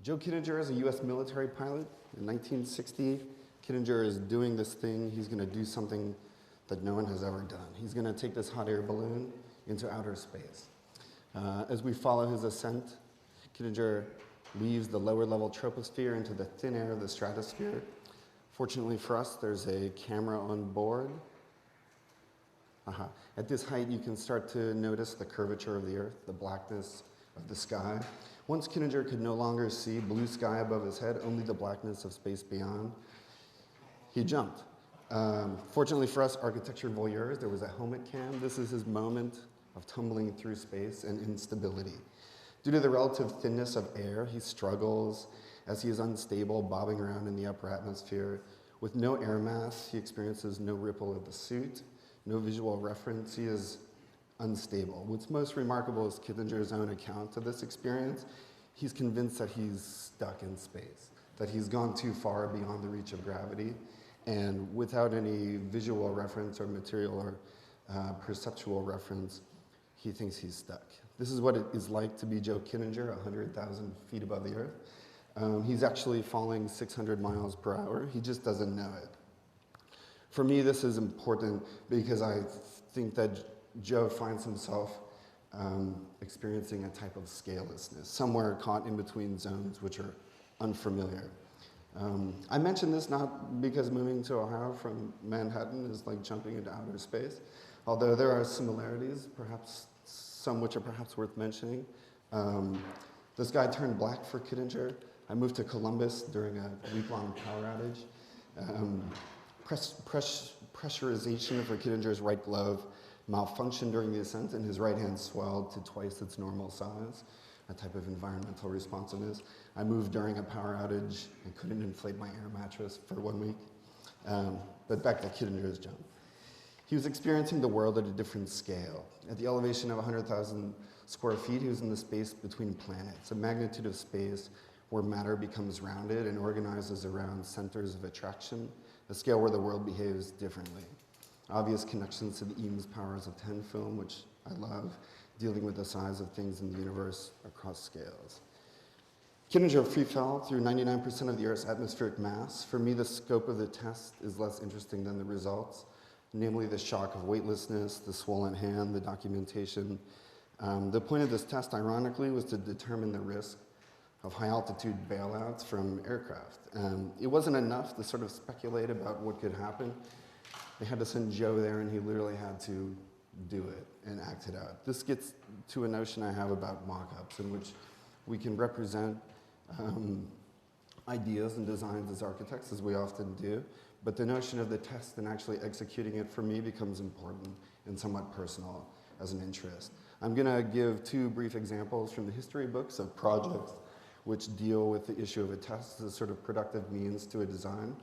Joe Kittinger is a US military pilot. In 1960, Kittinger is doing this thing. He's going to do something that no one has ever done. He's going to take this hot air balloon into outer space. As we follow his ascent, Kittinger leaves the lower level troposphere into the thin air of the stratosphere. Fortunately for us, there's a camera on board. At this height, you can start to notice the curvature of the Earth, the blackness of the sky. Once Kittinger could no longer see blue sky above his head, only the blackness of space beyond, he jumped. Fortunately for us architecture voyeurs, there was a helmet cam. This is his moment of tumbling through space and instability. Due to the relative thinness of air, he struggles as he is unstable, bobbing around in the upper atmosphere. With no air mass, he experiences no ripple of the suit, no visual reference. He is unstable. What's most remarkable is Kittinger's own account of this experience. He's convinced that he's stuck in space, that he's gone too far beyond the reach of gravity, and without any visual reference or material or perceptual reference, he thinks he's stuck. This is what it is like to be Joe Kittinger, 100,000 feet above the Earth. He's actually falling 600 miles per hour. He just doesn't know it. For me, this is important because I think that Joe finds himself experiencing a type of scalelessness, somewhere caught in between zones which are unfamiliar. I mention this not because moving to Ohio from Manhattan is like jumping into outer space, although there are similarities, perhaps some which are perhaps worth mentioning. The sky turned black for Kittinger. I moved to Columbus during a week-long power outage. Pressurization for Kittinger's right glove malfunctioned during the ascent, and his right hand swelled to twice its normal size, a type of environmental responsiveness. I moved during a power outage and couldn't inflate my air mattress for 1 week. But back to Kittinger's jump. He was experiencing the world at a different scale. At the elevation of 100,000 square feet, he was in the space between planets, a magnitude of space where matter becomes rounded and organizes around centers of attraction, a scale where the world behaves differently. Obvious connections to the Eames powers of 10 film, which I love, dealing with the size of things in the universe across scales. Kittinger free fell through 99% of the Earth's atmospheric mass. For me, the scope of the test is less interesting than the results, namely the shock of weightlessness, the swollen hand, the documentation. The point of this test, ironically, was to determine the risk of high-altitude bailouts from aircraft. It wasn't enough to sort of speculate about what could happen. They had to send Joe there, and he literally had to do it and act it out. This gets to a notion I have about mock-ups, in which we can represent ideas and designs as architects, as we often do, but the notion of the test and actually executing it for me becomes important and somewhat personal as an interest. I'm going to give two brief examples from the history books of projects which deal with the issue of a test as a sort of productive means to a design.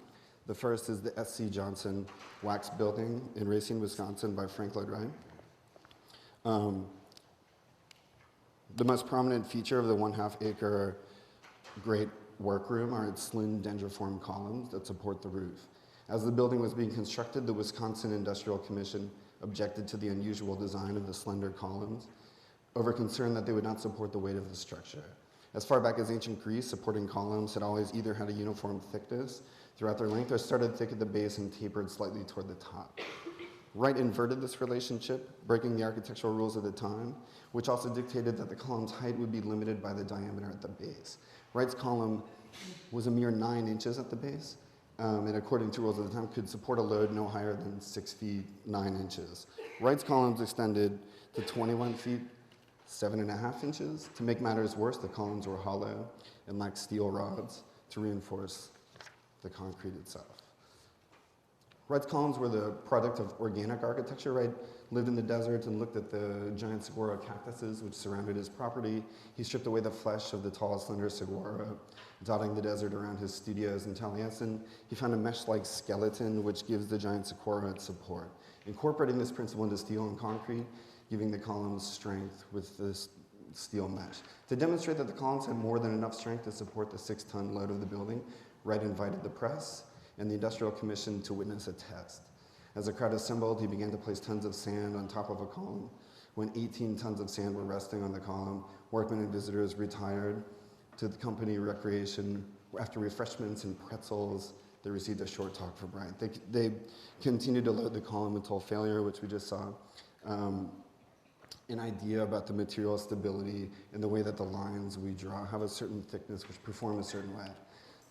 The first is the S.C. Johnson Wax Building in Racine, Wisconsin by Frank Lloyd Wright. The most prominent feature of the 1/2 acre great workroom are its slim dendriform columns that support the roof. As the building was being constructed, the Wisconsin Industrial Commission objected to the unusual design of the slender columns, over concern that they would not support the weight of the structure. As far back as ancient Greece, supporting columns had always either had a uniform thickness throughout their length or started thick at the base and tapered slightly toward the top. Wright inverted this relationship, breaking the architectural rules of the time, which also dictated that the column's height would be limited by the diameter at the base. Wright's column was a mere 9 inches at the base, and according to rules of the time, could support a load no higher than 6 feet 9 inches. Wright's columns extended to 21 feet 7.5 inches. To make matters worse, the columns were hollow and lacked steel rods to reinforce the concrete itself. Wright's columns were the product of organic architecture. Wright lived in the desert and looked at the giant saguaro cactuses which surrounded his property. He stripped away the flesh of the tall, slender saguaro, dotting the desert around his studios in Taliesin. He found a mesh-like skeleton which gives the giant saguaro its support. Incorporating this principle into steel and concrete, giving the columns strength with this steel mesh. To demonstrate that the columns had more than enough strength to support the 6-ton load of the building, Wright invited the press and the Industrial Commission to witness a test. As the crowd assembled, he began to place tons of sand on top of a column. When 18 tons of sand were resting on the column, workmen and visitors retired to the company recreation. After refreshments and pretzels, they received a short talk from Bryant. They continued to load the column until failure, which we just saw. An idea about the material stability and the way that the lines we draw have a certain thickness which perform a certain way.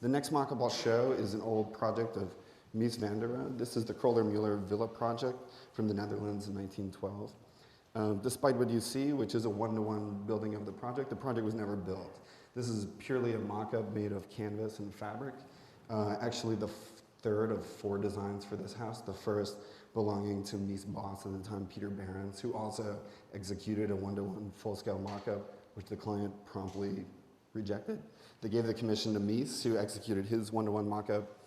The next mock-up I'll show is an old project of Mies van der Rohe. This is the Kröller-Müller Villa project from the Netherlands in 1912. Despite what you see, which is a one-to-one building of the project was never built. This is purely a mock-up made of canvas and fabric. Actually, the third of 4 designs for this house, the first belonging to Mies' boss at the time, Peter Behrens, who also executed a one-to-one full-scale mock-up, which the client promptly rejected. They gave the commission to Mies, who executed his one-to-one mock-up.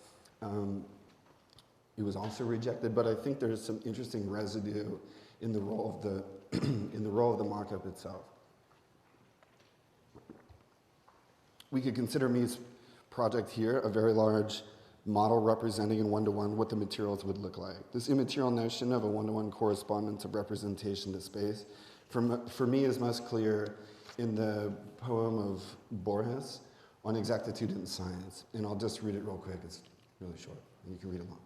It was also rejected, but I think there's some interesting residue in the role of the in the role of the mock-up itself. We could consider Mies' project here a very large model representing in one-to-one what the materials would look like. This immaterial notion of a one-to-one correspondence of representation to space, for me, is most clear in the poem of Borges on exactitude in science. And I'll just read it real quick, it's really short, and you can read along.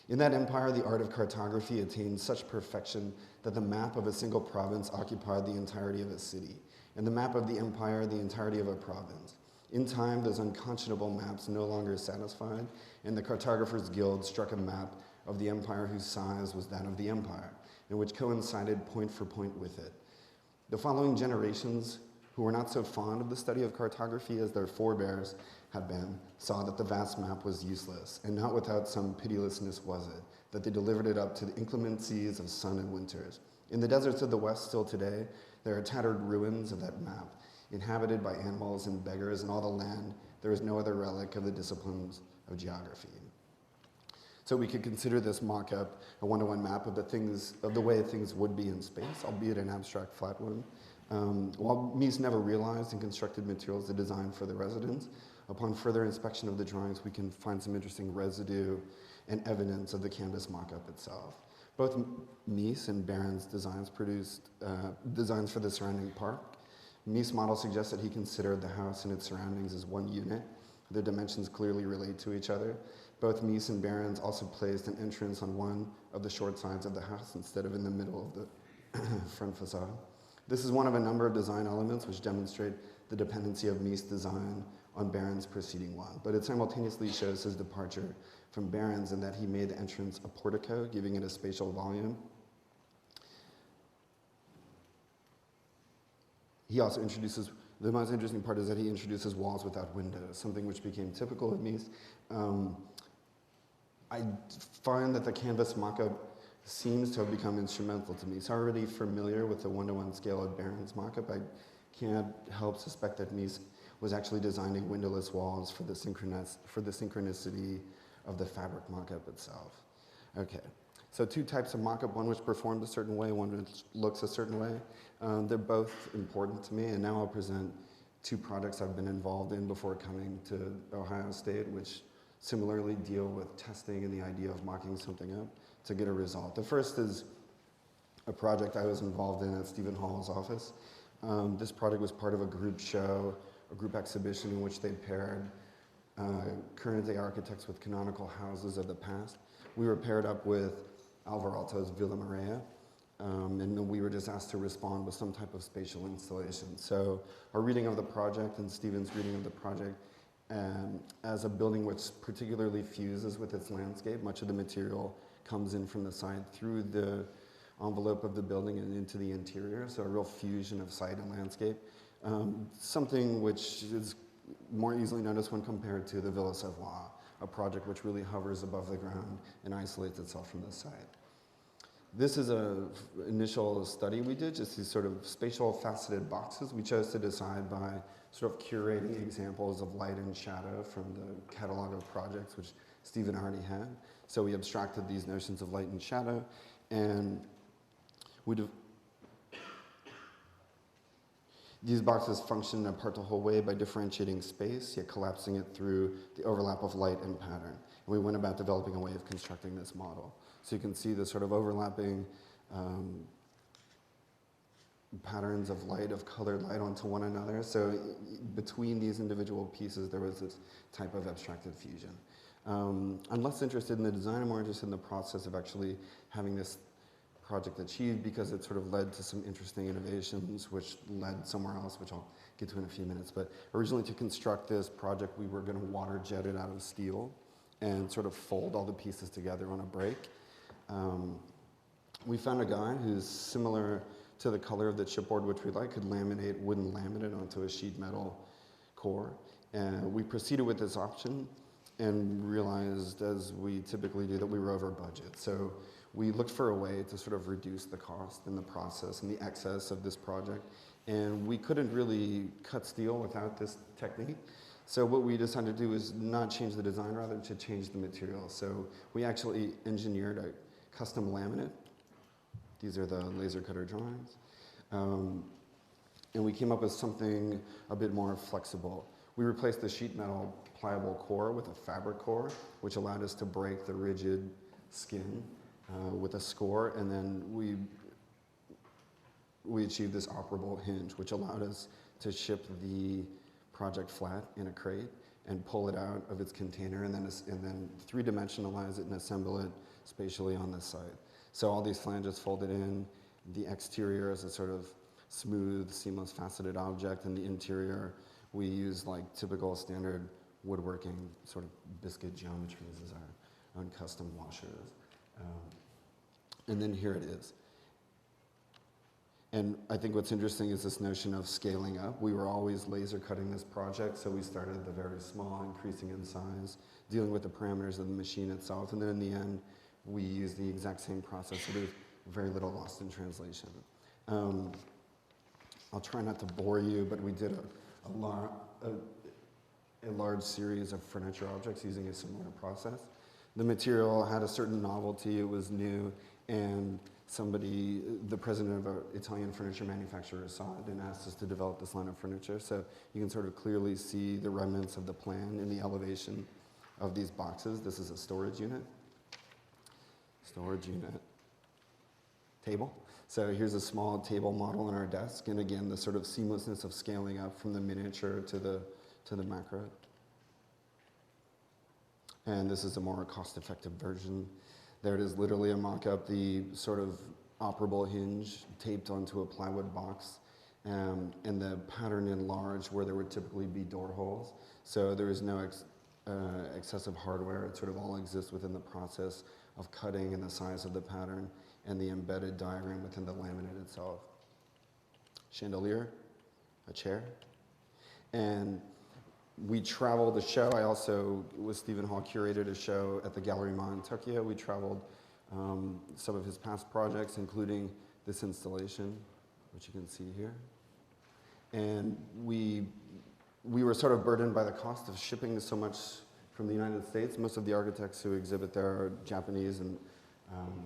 In that empire, the art of cartography attained such perfection that the map of a single province occupied the entirety of a city, and the map of the empire the entirety of a province. In time, those unconscionable maps no longer satisfied, and the Cartographers' Guild struck a map of the empire whose size was that of the empire, and which coincided point for point with it. The following generations, who were not so fond of the study of cartography as their forebears had been, saw that the vast map was useless, and not without some pitilessness was it, that they delivered it up to the inclemencies of sun and winters. In the deserts of the West still today, there are tattered ruins of that map, inhabited by animals and beggars, and all the land, there is no other relic of the disciplines of geography. So we could consider this mock-up a one-to-one map of the way things would be in space, albeit an abstract flat one. While Mies never realized and constructed materials to design for the residents, upon further inspection of the drawings, we can find some interesting residue and evidence of the canvas mock-up itself. Both Mies and Behrens' designs produced designs for the surrounding park. Mies' model suggests that he considered the house and its surroundings as one unit. Their dimensions clearly relate to each other. Both Mies and Behrens also placed an entrance on one of the short sides of the house instead of in the middle of the front facade. This is one of a number of design elements which demonstrate the dependency of Mies' design on Behrens' preceding one, but it simultaneously shows his departure from Behrens in that he made the entrance a portico, giving it a spatial volume. He also introduces, the most interesting part is that he introduces walls without windows, something which became typical of Mies. I find that the canvas mock-up seems to have become instrumental to me. So already familiar with the one-to-one scale of Behrens' mock-up, I can't help suspect that Mies was actually designing windowless walls for the synchronicity of the fabric mock-up itself. Okay, so 2 types of mock-up, one which performed a certain way, one which looks a certain way. They're both important to me, and now I'll present 2 projects I've been involved in before coming to Ohio State, which similarly deal with testing and the idea of mocking something up to get a result. The first is a project I was involved in at Stephen Hall's office. This project was part of a group show, a group exhibition in which they paired current-day architects with canonical houses of the past. We were paired up with Alvar Aalto's Villa Maria, and then we were just asked to respond with some type of spatial installation. So our reading of the project and Stephen's reading of the project as a building which particularly fuses with its landscape. Much of the material comes in from the side through the envelope of the building and into the interior, so a real fusion of site and landscape. Something which is more easily noticed when compared to the Villa Savoie, a project which really hovers above the ground and isolates itself from the site. This is an initial study we did, just these sort of spatial faceted boxes. We chose to decide by sort of curating examples of light and shadow from the catalog of projects, which Stephen already had. So we abstracted these notions of light and shadow, and these boxes function in a part-the-whole way by differentiating space, yet collapsing it through the overlap of light and pattern. And we went about developing a way of constructing this model. So you can see the sort of overlapping patterns of light, of colored light onto one another. So between these individual pieces, there was this type of abstracted fusion. I'm less interested in the design, I'm more interested in the process of actually having this project achieved, because it sort of led to some interesting innovations which led somewhere else, which I'll get to in a few minutes. But originally, to construct this project, we were going to water jet it out of steel and sort of fold all the pieces together on a brake. We found a guy who's similar to the color of the chipboard, which we like, could laminate wooden laminate onto a sheet metal core. And we proceeded with this option and realized, as we typically do, that we were over budget. So we looked for a way to sort of reduce the cost and the process and the excess of this project. And we couldn't really cut steel without this technique. So what we decided to do is not change the design, rather to change the material. So we actually engineered a custom laminate. These are the laser cutter drawings. And we came up with something a bit more flexible. We replaced the sheet metal pliable core with a fabric core, which allowed us to break the rigid skin with a score, and then we achieved this operable hinge, which allowed us to ship the project flat in a crate and pull it out of its container, and then three-dimensionalize it and assemble it spatially on this site. So all these flanges folded in, the exterior is a sort of smooth, seamless, faceted object, and the interior we use like typical standard woodworking sort of biscuit geometries as our own custom washers. And then here it is. And I think what's interesting is this notion of scaling up. We were always laser cutting this project, so we started at the very small, increasing in size, dealing with the parameters of the machine itself, and then in the end, we used the exact same process, so there's very little lost in translation. I'll try not to bore you, but we did a large series of furniture objects using a similar process. The material had a certain novelty, it was new, and somebody, the president of an Italian furniture manufacturer, saw it and asked us to develop this line of furniture. So you can sort of clearly see the remnants of the plan in the elevation of these boxes. This is a storage unit. Table. So here's a small table model on our desk, and again, the sort of seamlessness of scaling up from the miniature to the macro. And this is a more cost-effective version. There it is, literally a mock-up, the sort of operable hinge taped onto a plywood box, and the pattern enlarged where there would typically be door holes. So there is no excessive hardware. It sort of all exists within the process of cutting and the size of the pattern and the embedded diagram within the laminate itself. Chandelier, a chair. And we traveled the show. I also, with Stephen Hall, curated a show at the Gallery Ma in Tokyo. We traveled some of his past projects, including this installation, which you can see here. And we were sort of burdened by the cost of shipping so much from the United States. Most of the architects who exhibit there are Japanese, and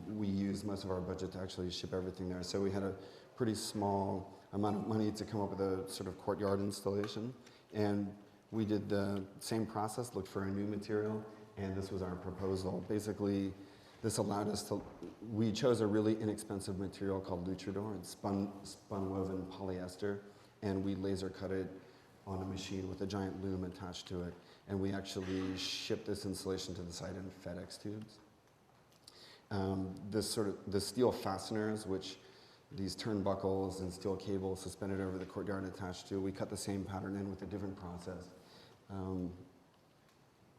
we used most of our budget to actually ship everything there. So we had a pretty small amount of money to come up with a sort of courtyard installation. And we did the same process, looked for a new material, and this was our proposal. Basically, this allowed us to, we chose a really inexpensive material called Luchador. It's spun woven polyester, and we laser cut it on a machine with a giant loom attached to it. And we actually shipped this installation to the site in FedEx tubes. The steel fasteners, which these turnbuckles and steel cables suspended over the courtyard attached to, we cut the same pattern in with a different process.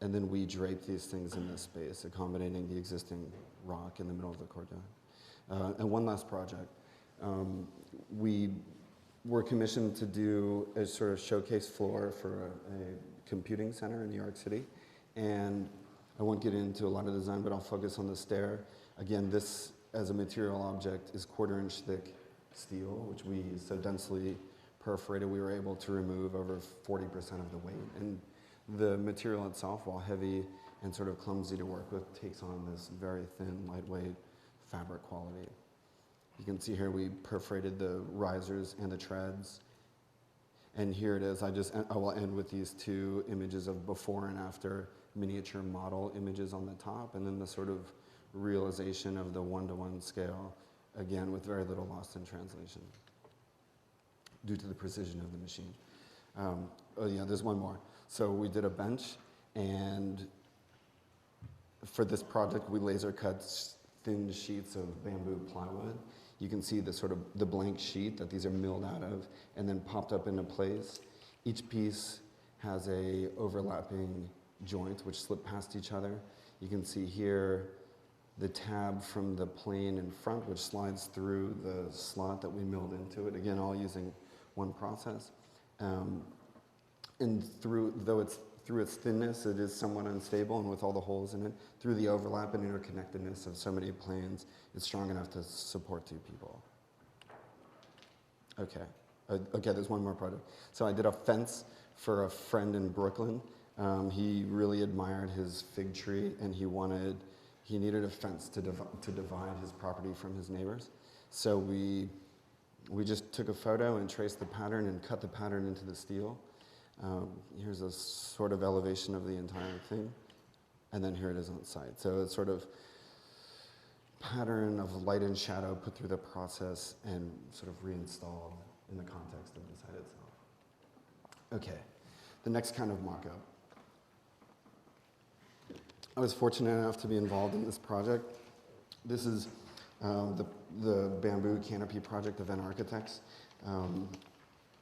And then we draped these things in this space, accommodating the existing rock in the middle of the courtyard. And one last project. We were commissioned to do a sort of showcase floor for a computing center in New York City. And I won't get into a lot of design, but I'll focus on the stair. Again, this, as a material object, is 1/4-inch thick steel, which we so densely perforated, we were able to remove over 40% of the weight. And the material itself, while heavy and sort of clumsy to work with, takes on this very thin, lightweight fabric quality. You can see here we perforated the risers and the treads. And here it is. I will end with these two images of before and after miniature model images on the top, and then the sort of realization of the 1-to-1 scale, again, with very little lost in translation. due to the precision of the machine. Oh yeah, there's one more. So we did a bench, and for this project, we laser cut thin sheets of bamboo plywood. You can see the sort of the blank sheet that these are milled out of and then popped up into place. Each piece has a overlapping joint which slip past each other. You can see here the tab from the plane in front which slides through the slot that we milled into it, again all using one process. And though it's through its thinness, it is somewhat unstable, and with all the holes in it, through the overlap and interconnectedness of so many planes, it's strong enough to support two people. Okay, there's one more project. So I did a fence for a friend in Brooklyn. He really admired his fig tree, and he needed a fence to divide his property from his neighbors. So we just took a photo and traced the pattern and cut the pattern into the steel. Here's a sort of elevation of the entire thing, and then here it is on site. So it's sort of pattern of light and shadow put through the process and sort of reinstalled in the context of the site itself. Okay, the next kind of mock-up. I was fortunate enough to be involved in this project. This is the bamboo canopy project of N Architects.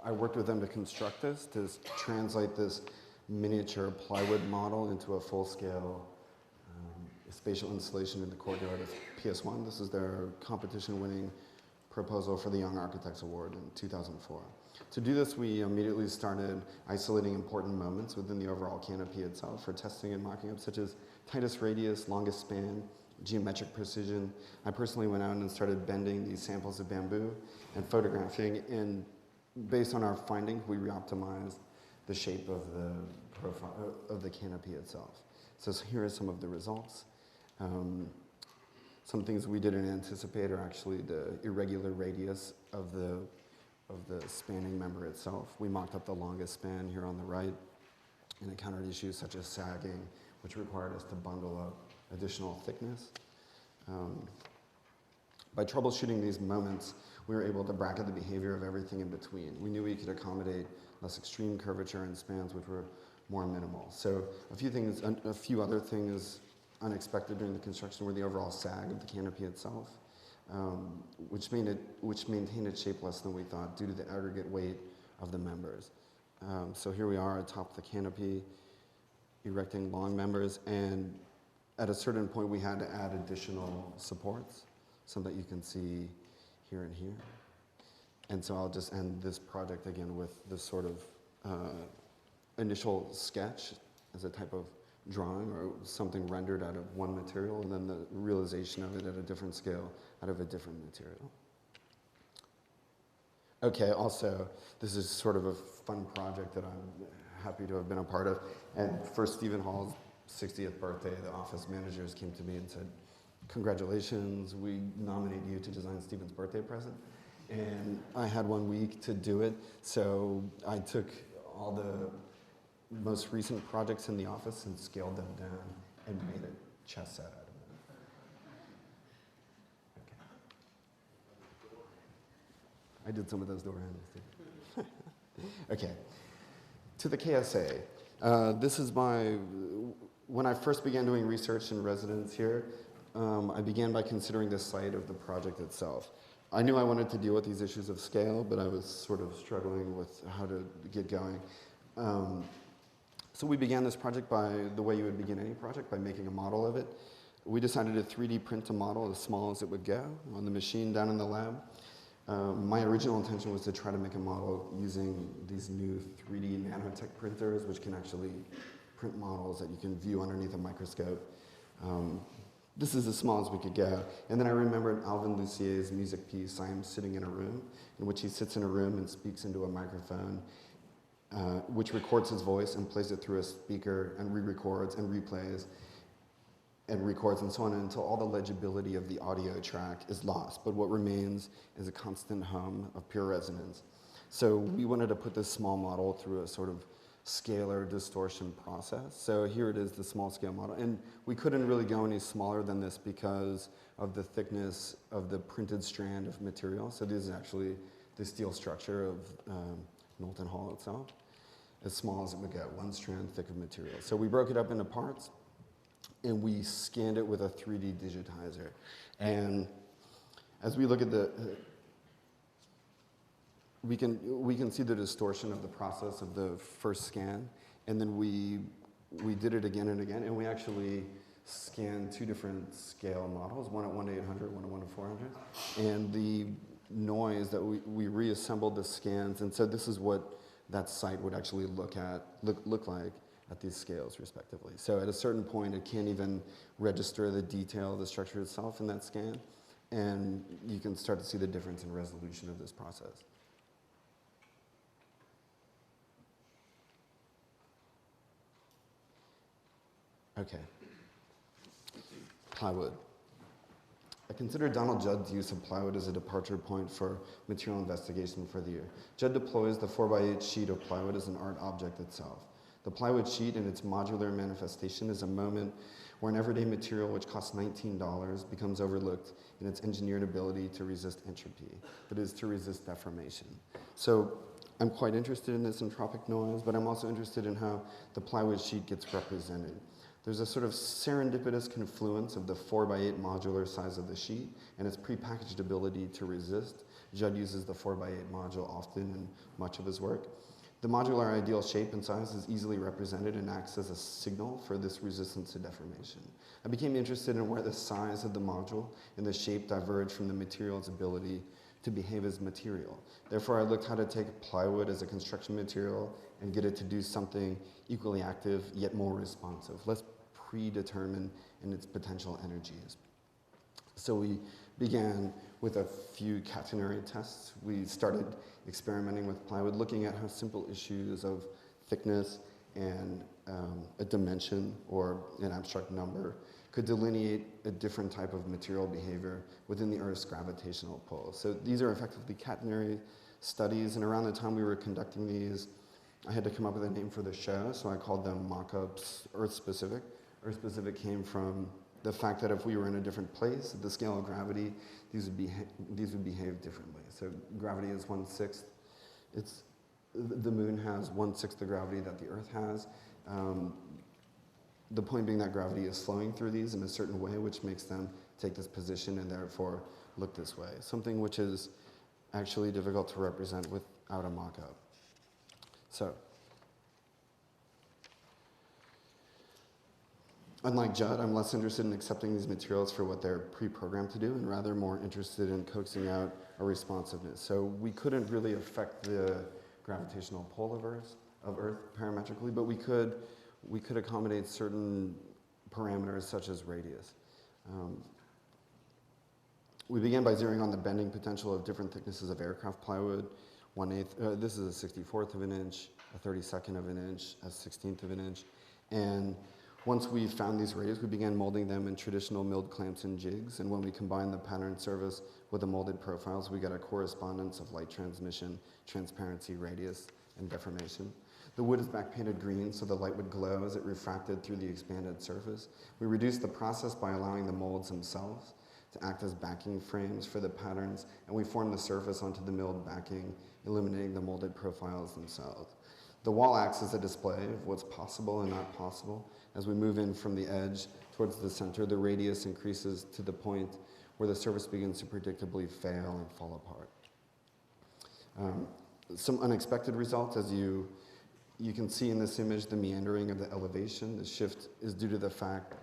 I worked with them to construct this, to translate this miniature plywood model into a full-scale spatial installation in the courtyard of PS1. This is their competition-winning proposal for the Young Architects Award in 2004. To do this, we immediately started isolating important moments within the overall canopy itself for testing and mocking up, such as tightest radius, longest span, geometric precision. I personally went out and started bending these samples of bamboo and photographing, and based on our findings, we re-optimized the shape of the profile of the canopy itself. So here are some of the results. Some things we didn't anticipate are actually the irregular radius of the spanning member itself. We mocked up the longest span here on the right and encountered issues such as sagging, which required us to bundle up additional thickness. By troubleshooting these moments, we were able to bracket the behavior of everything in between. We knew we could accommodate less extreme curvature and spans which were more minimal. So a few other things unexpected during the construction were the overall sag of the canopy itself, which maintained its shape less than we thought due to the aggregate weight of the members. So here we are atop the canopy, erecting long members, and at a certain point we had to add additional supports, so that you can see here and here. And so I'll just end this project again with this sort of initial sketch as a type of drawing or something rendered out of one material, and then the realization of it at a different scale out of a different material. Okay, also, this is sort of a fun project that I'm happy to have been a part of. And for Stephen Hall's 60th birthday, the office managers came to me and said, "Congratulations, we nominate you to design Stephen's birthday present." And I had 1 week to do it, so I took all the most recent projects in the office and scaled them down and made a chess set out of them. Okay. I did some of those door handles too. Okay, to the KSA. This is when I first began doing research in residence here, I began by considering the site of the project itself. I knew I wanted to deal with these issues of scale, but I was sort of struggling with how to get going. So we began this project by the way you would begin any project, by making a model of it. We decided to 3D print a model as small as it would go on the machine down in the lab. My original intention was to try to make a model using these new 3D nanotech printers, which can actually print models that you can view underneath a microscope. This is as small as we could go. And then I remembered Alvin Lucier's music piece, "I Am Sitting in a Room," in which he sits in a room and speaks into a microphone, which records his voice and plays it through a speaker and re-records and replays and records and so on until all the legibility of the audio track is lost. But what remains is a constant hum of pure resonance. So we wanted to put this small model through a sort of scalar distortion process. So here it is, the small scale model. And we couldn't really go any smaller than this because of the thickness of the printed strand of material. So this is actually the steel structure of Knowlton Hall itself, as small as it would get, one strand thick of material. So we broke it up into parts, and we scanned it with a 3D digitizer. And as we look at the, we can see the distortion of the process of the first scan, and then we did it again and again, and we actually scanned two different scale models, one at 1 to 800, one at 1 to 400, and the noise that we reassembled the scans, and so this is what that site would actually look like at these scales, respectively. So at a certain point, it can't even register the detail of the structure itself in that scan, and you can start to see the difference in resolution of this process. Okay. Plywood. I consider Donald Judd's use of plywood as a departure point for material investigation for the year. Judd deploys the 4x8 sheet of plywood as an art object itself. The plywood sheet in its modular manifestation is a moment where an everyday material which costs $19 becomes overlooked in its engineered ability to resist entropy, that is, to resist deformation. So I'm quite interested in this entropic noise, but I'm also interested in how the plywood sheet gets represented. There's a sort of serendipitous confluence of the 4x8 modular size of the sheet and its prepackaged ability to resist. Judd uses the 4x8 module often in much of his work. The modular ideal shape and size is easily represented and acts as a signal for this resistance to deformation. I became interested in where the size of the module and the shape diverge from the material's ability to behave as material. Therefore, I looked how to take plywood as a construction material and get it to do something equally active, yet more responsive, less predetermined in its potential energies. So we began with a few catenary tests. We started experimenting with plywood, looking at how simple issues of thickness and a dimension or an abstract number could delineate a different type of material behavior within the Earth's gravitational pull. So these are effectively catenary studies, and around the time we were conducting these, I had to come up with a name for the show, so I called them mock-ups Earth-specific. Earth-specific came from the fact that if we were in a different place, at the scale of gravity, these would behave differently. So gravity is 1/6. The moon has 1/6 the gravity that the Earth has. The point being that gravity is flowing through these in a certain way, which makes them take this position and therefore look this way. Something which is actually difficult to represent without a mock-up. So, unlike Judd, I'm less interested in accepting these materials for what they're pre-programmed to do and rather more interested in coaxing out a responsiveness. So we couldn't really affect the gravitational pull of Earth parametrically, but we could accommodate certain parameters such as radius. We began by zeroing on the bending potential of different thicknesses of aircraft plywood. 1/8, this is a 64th of an inch, a 32nd of an inch, a 16th of an inch. And once we found these radius, we began molding them in traditional milled clamps and jigs. And when we combined the pattern surface with the molded profiles, we got a correspondence of light transmission, transparency, radius, and deformation. The wood is back-painted green, so the light would glow as it refracted through the expanded surface. We reduced the process by allowing the molds themselves to act as backing frames for the patterns, and we formed the surface onto the milled backing, illuminating the molded profiles themselves. The wall acts as a display of what's possible and not possible. As we move in from the edge towards the center, the radius increases to the point where the surface begins to predictably fail and fall apart. Some unexpected results, as you can see in this image, the meandering of the elevation. The shift is due to the fact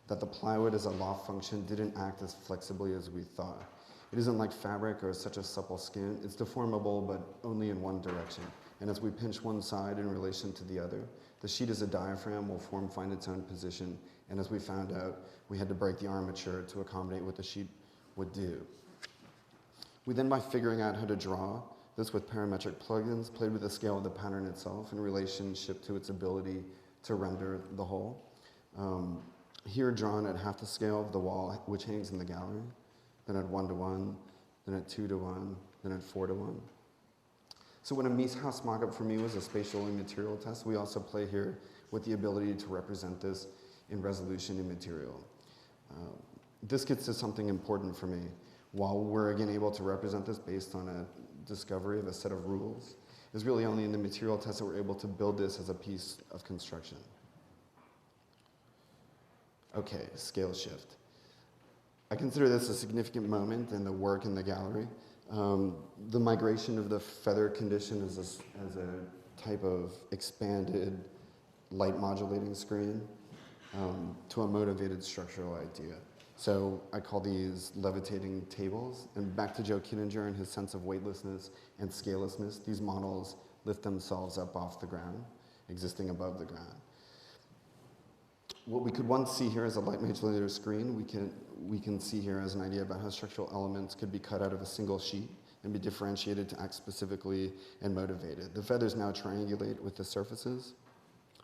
that the plywood as a loft function didn't act as flexibly as we thought. It isn't like fabric or such a supple skin. It's deformable, but only in one direction. And as we pinch one side in relation to the other, the sheet as a diaphragm will find its own position. And as we found out, we had to break the armature to accommodate what the sheet would do. We then, by figuring out how to draw this with parametric plugins, played with the scale of the pattern itself in relationship to its ability to render the whole. Here drawn at half the scale of the wall, which hangs in the gallery, then at 1:1, then at 2:1, then at 4:1. So when a Mies House mock-up for me was a spatial and material test, we also play here with the ability to represent this in resolution and material. This gets to something important for me. While we're again able to represent this based on a discovery of a set of rules. It was really only in the material test that we're able to build this as a piece of construction. Okay, scale shift. I consider this a significant moment in the work in the gallery. The migration of the feather condition as a type of expanded light modulating screen to a motivated structural idea. So I call these levitating tables. And back to Joe Kittinger and his sense of weightlessness and scalelessness, these models lift themselves up off the ground, existing above the ground. What we could once see here as a light modulator screen, we can see here as an idea about how structural elements could be cut out of a single sheet and be differentiated to act specifically and motivated. The feathers now triangulate with the surfaces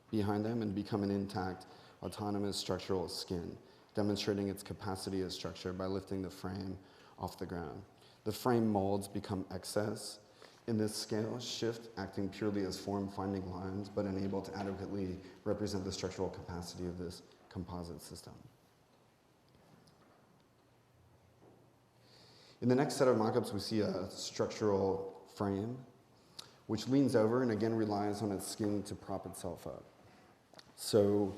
behind them and become an intact, autonomous structural skin, demonstrating its capacity as structure by lifting the frame off the ground. The frame molds become excess in this scale shift, acting purely as form-finding lines, but unable to adequately represent the structural capacity of this composite system. In the next set of mock-ups, we see a structural frame, which leans over and again relies on its skin to prop itself up. So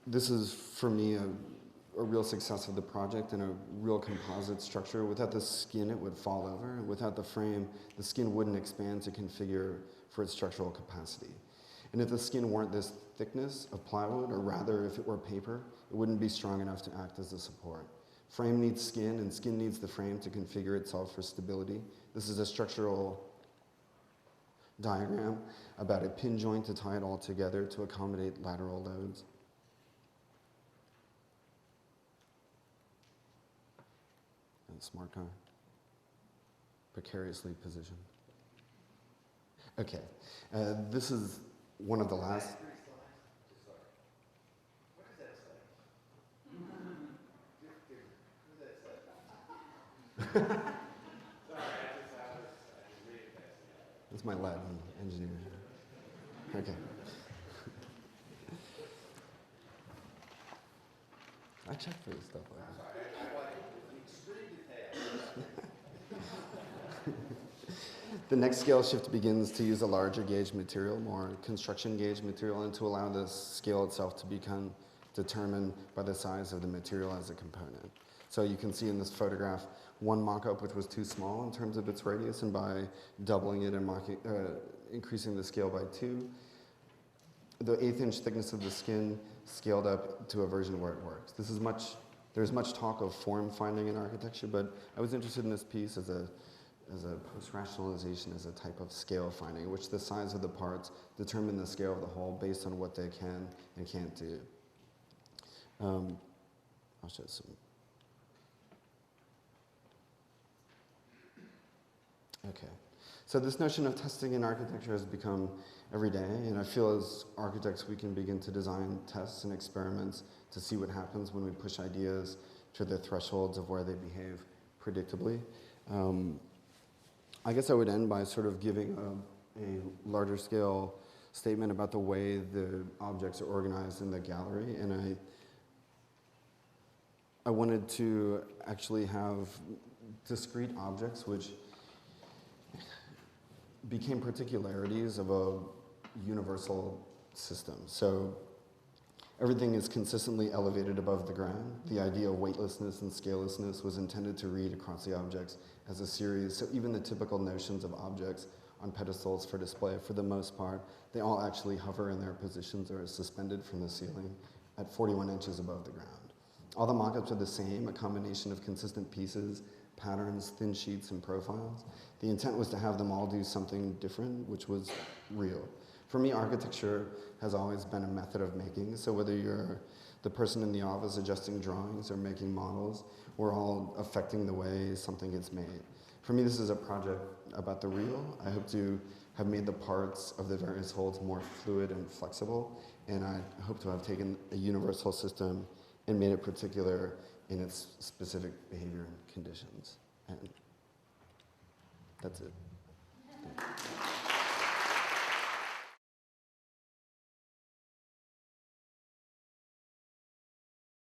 this is, for me, a real success of the project and a real composite structure. Without the skin, it would fall over. And without the frame, the skin wouldn't expand to configure for its structural capacity. And if the skin weren't this thickness of plywood, or rather if it were paper, it wouldn't be strong enough to act as a support. Frame needs skin, and skin needs the frame to configure itself for stability. This is a structural diagram about a pin joint to tie it all together to accommodate lateral loads. And a smart car, precariously positioned. Okay, this is one of the last. That's my Latin engineer. Okay. I check for this stuff like that. The next scale shift begins to use a larger gauge material, more construction gauge material, and to allow the scale itself to become determined by the size of the material as a component. So you can see in this photograph one mock-up which was too small in terms of its radius, and by doubling it and increasing the scale by 2, the 1/8 inch thickness of the skin scaled up to a version where it works. There's much talk of form finding in architecture, but I was interested in this piece as a post-rationalization, as a type of scale finding, in which the size of the parts determine the scale of the whole based on what they can and can't do. I'll show some. Okay, so this notion of testing in architecture has become everyday, and I feel as architects we can begin to design tests and experiments to see what happens when we push ideas to the thresholds of where they behave predictably. I guess I would end by sort of giving a larger scale statement about the way the objects are organized in the gallery, and I wanted to actually have discrete objects which became particularities of a universal system. So everything is consistently elevated above the ground. The idea of weightlessness and scalelessness was intended to read across the objects as a series. So even the typical notions of objects on pedestals for display, for the most part, they all actually hover in their positions or are suspended from the ceiling at 41 inches above the ground. All the mock-ups are the same, a combination of consistent pieces, patterns, thin sheets, and profiles. The intent was to have them all do something different, which was real. For me, architecture has always been a method of making, so whether you're the person in the office adjusting drawings or making models, we're all affecting the way something gets made. For me, this is a project about the real. I hope to have made the parts of the various wholes more fluid and flexible, and I hope to have taken a universal system and made it particular in its specific behavior and conditions. And that's it.